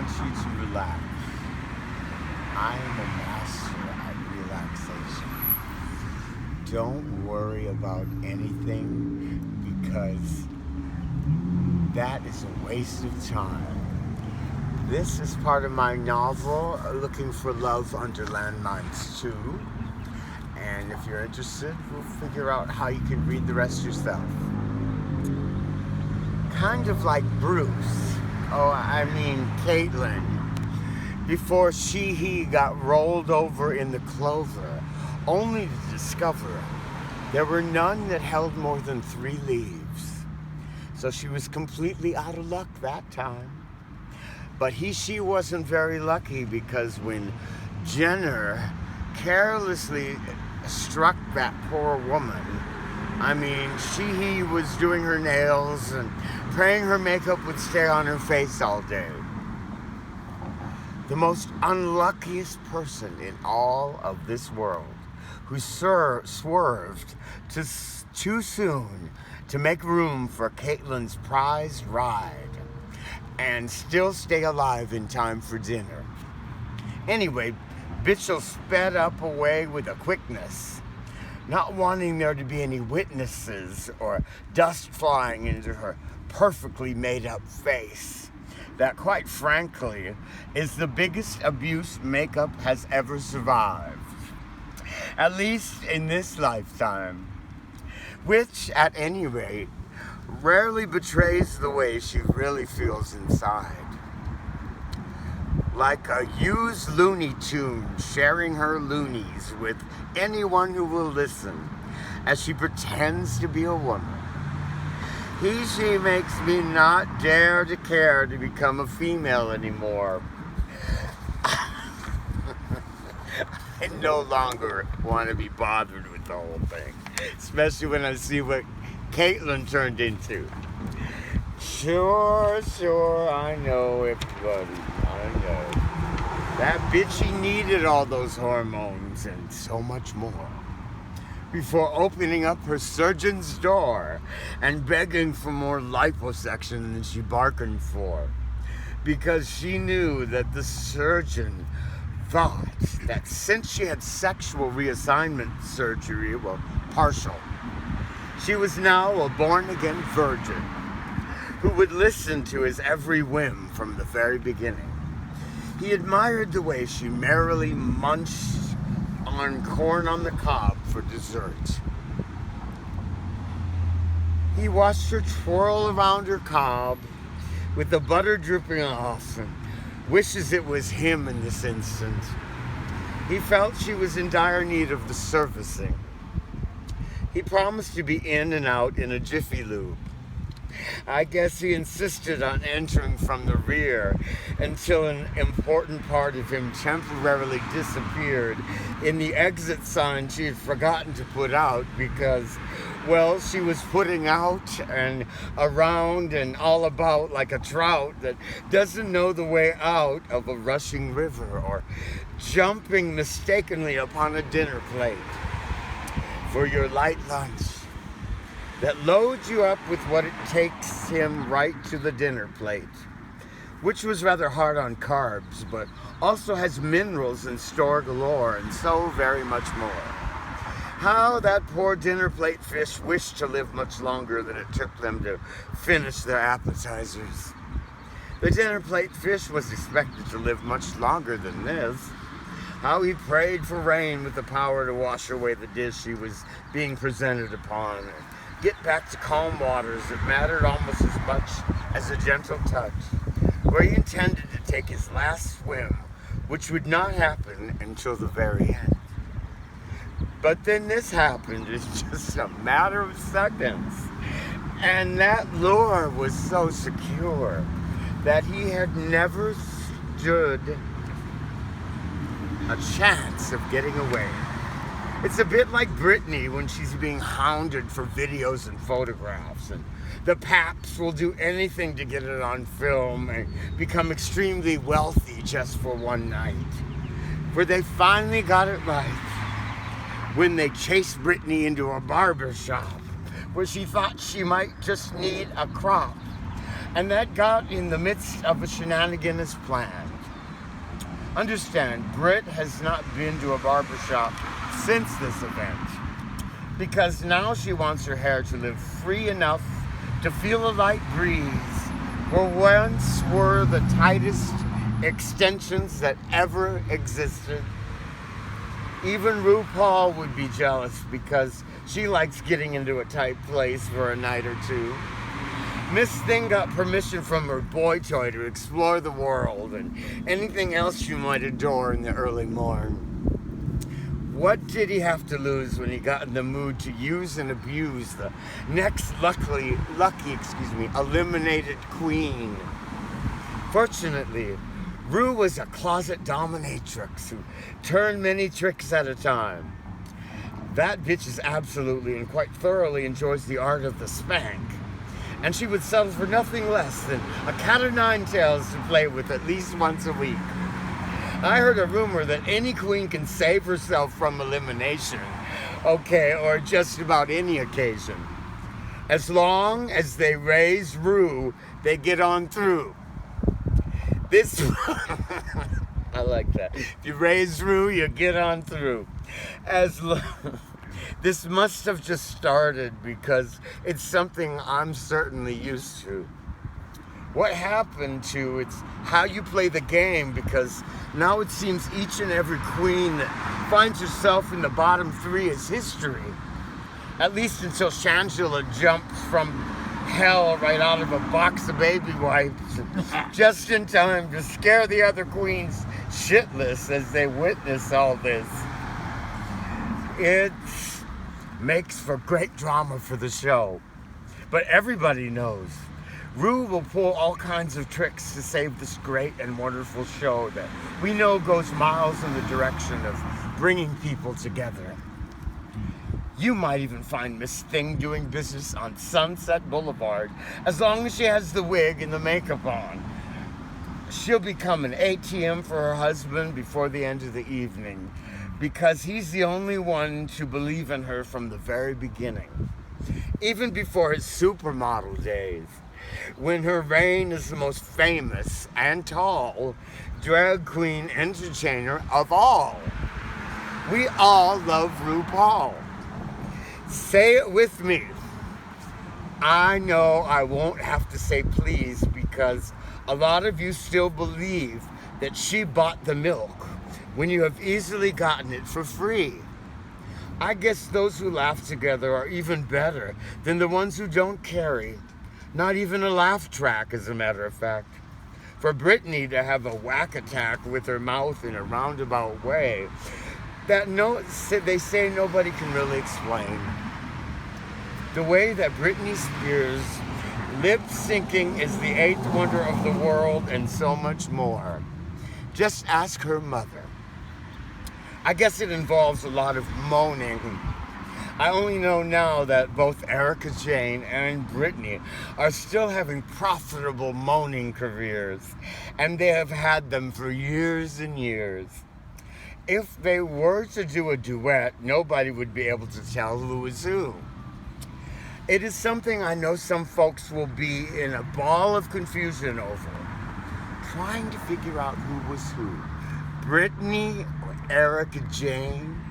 want you to relax. I am a master at relaxation. Don't worry about anything because that is a waste of time. This is part of my novel, Looking for Love Under Landmines 2. And if you're interested, we'll figure out how you can read the rest yourself. Kind of like Bruce. Caitlin. Before he got rolled over in the clover, only to discover there were none that held more than 3 leaves. So she was completely out of luck that time. But she wasn't very lucky because when Jenner carelessly struck that poor woman, he was doing her nails and praying her makeup would stay on her face all day. The most unluckiest person in all of this world who swerved too soon to make room for Caitlin's prized ride and still stay alive in time for dinner. Anyway, Bitchel sped up away with a quickness, not wanting there to be any witnesses or dust flying into her perfectly made up face. That, quite frankly, is the biggest abuse makeup has ever survived. At least in this lifetime. Which, at any rate, rarely betrays the way she really feels inside. Like a used Looney Tune sharing her loonies with anyone who will listen as she pretends to be a woman. She makes me not dare to care to become a female anymore. I no longer want to be bothered with the whole thing, especially when I see what Caitlin turned into. Sure, I know, everybody, I know. That bitch, needed all those hormones and so much more before opening up her surgeon's door and begging for more liposuction than she bargained for, because she knew that the surgeon thought that since she had sexual reassignment surgery, partial, she was now a born-again virgin who would listen to his every whim from the very beginning. He admired the way she merrily munched on corn on the cob for dessert. He watched her twirl around her cob with the butter dripping off and wishes it was him in this instant. He felt she was in dire need of the servicing. He promised to be in and out in a Jiffy Lube. I guess he insisted on entering from the rear until an important part of him temporarily disappeared in the exit sign she had forgotten to put out because, she was putting out and around and all about like a trout that doesn't know the way out of a rushing river or jumping mistakenly upon a dinner plate for your light lunch that loads you up with what it takes him right to the dinner plate, which was rather hard on carbs, but also has minerals in store galore and so very much more. How that poor dinner plate fish wished to live much longer than it took them to finish their appetizers. The dinner plate fish was expected to live much longer than this. How he prayed for rain with the power to wash away the dish he was being presented upon, and get back to calm waters that mattered almost as much as a gentle touch, where he intended to take his last swim, which would not happen until the very end. But then this happened. It's just a matter of seconds. And that lure was so secure that he had never stood a chance of getting away. It's a bit like Britney when she's being hounded for videos and photographs, and the paps will do anything to get it on film and become extremely wealthy just for one night. Where they finally got it right when they chased Britney into a barber shop where she thought she might just need a crop And that got in the midst of a shenanigan as planned. Understand, Britt has not been to a barbershop since this event, because now she wants her hair to live free enough to feel a light breeze where once were the tightest extensions that ever existed. Even RuPaul would be jealous because she likes getting into a tight place for a night or two. Miss Thing got permission from her boy toy to explore the world and anything else she might adore in the early morn. What did he have to lose when he got in the mood to use and abuse the next lucky, eliminated queen? Fortunately, Ru was a closet dominatrix who turned many tricks at a time. That bitch is absolutely and quite thoroughly enjoys the art of the spank. And she would settle for nothing less than a cat o' nine tails to play with at least once a week. I heard a rumor that any queen can save herself from elimination, okay, or just about any occasion. As long as they raise Ru, they get on through. This, I like that. If you raise Ru, you get on through. This must have just started because it's something I'm certainly used to. What happened to it's how you play the game, because now it seems each and every queen that finds herself in the bottom three is history. At least until Shangela jumps from hell right out of a box of baby wipes just in time to scare the other queens shitless as they witness all this. It makes for great drama for the show. But everybody knows Ru will pull all kinds of tricks to save this great and wonderful show that we know goes miles in the direction of bringing people together. You might even find Miss Thing doing business on Sunset Boulevard as long as she has the wig and the makeup on. She'll become an ATM for her husband before the end of the evening because he's the only one to believe in her from the very beginning. Even before his supermodel days, when her reign as the most famous and tall drag queen entertainer of all. We all love RuPaul. Say it with me. I know I won't have to say please because a lot of you still believe that she bought the milk when you have easily gotten it for free. I guess those who laugh together are even better than the ones who don't carry. Not even a laugh track, as a matter of fact. For Brittany to have a whack attack with her mouth in a roundabout way that they say nobody can really explain. The way that Britney Spears lip syncing is the eighth wonder of the world and so much more. Just ask her mother. I guess it involves a lot of moaning. I only know now that both Erika Jayne and Britney are still having profitable moaning careers, and they have had them for years and years. If they were to do a duet, nobody would be able to tell who was who. It is something I know some folks will be in a ball of confusion over, trying to figure out who was who. Britney or Erika Jayne,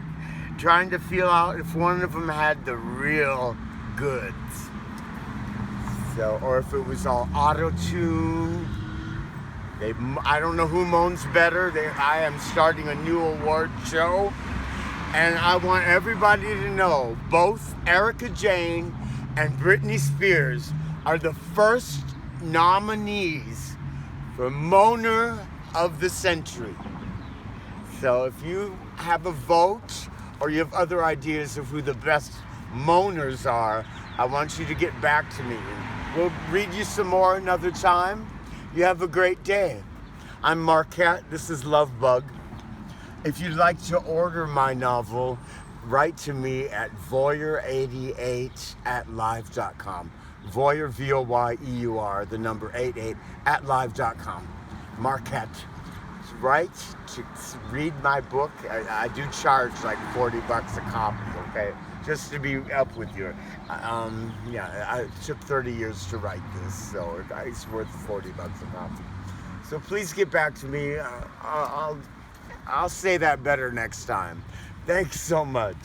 trying to feel out if one of them had the real goods. So, or if it was all auto-tune. I don't know who moans better. I am starting a new award show, and I want everybody to know both Erika Jayne and Britney Spears are the first nominees for Moaner of the Century. So if you have a vote or you have other ideas of who the best moaners are, I want you to get back to me. We'll read you some more another time. You have a great day. I'm Marquette. This is Love Bug. If you'd like to order my novel, write to me at voyeur88@live.com. Voyeur, VOYEUR, the number 88@live.com. Marquette. Right to read my book. I do charge like $40 a copy, okay? just to be up with you. Yeah, it took 30 years to write this, so it's worth $40 a copy. So please get back to me. I'll say that better next time. Thanks so much.